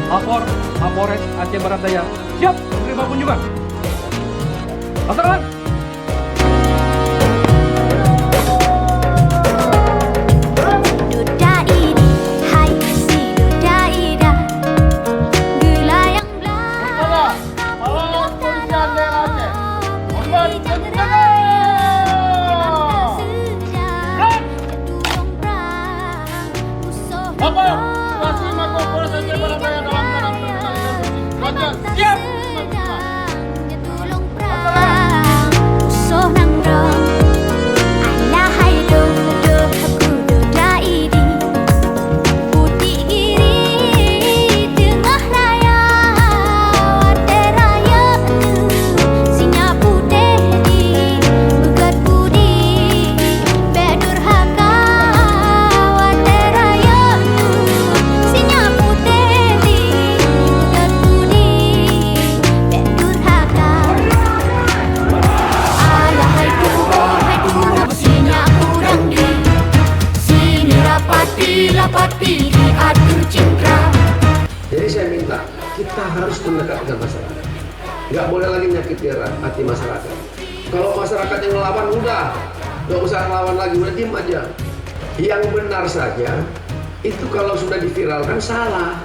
lapor Mapores Aceh Barat Daya. Siap menerima kunjungan. Laksanakan. Lapor, situasi Mapores Aceh Barat Daya dalam keadaan terkendali dan siap. Pati diatur cindra. Jadi saya minta kita harus mendekat dengan masyarakat. Nggak boleh lagi menyakiti hati masyarakat. Kalau masyarakat yang melawan udah, nggak usah lawan lagi, udah diem aja. Yang benar saja itu kalau sudah diviralkan salah.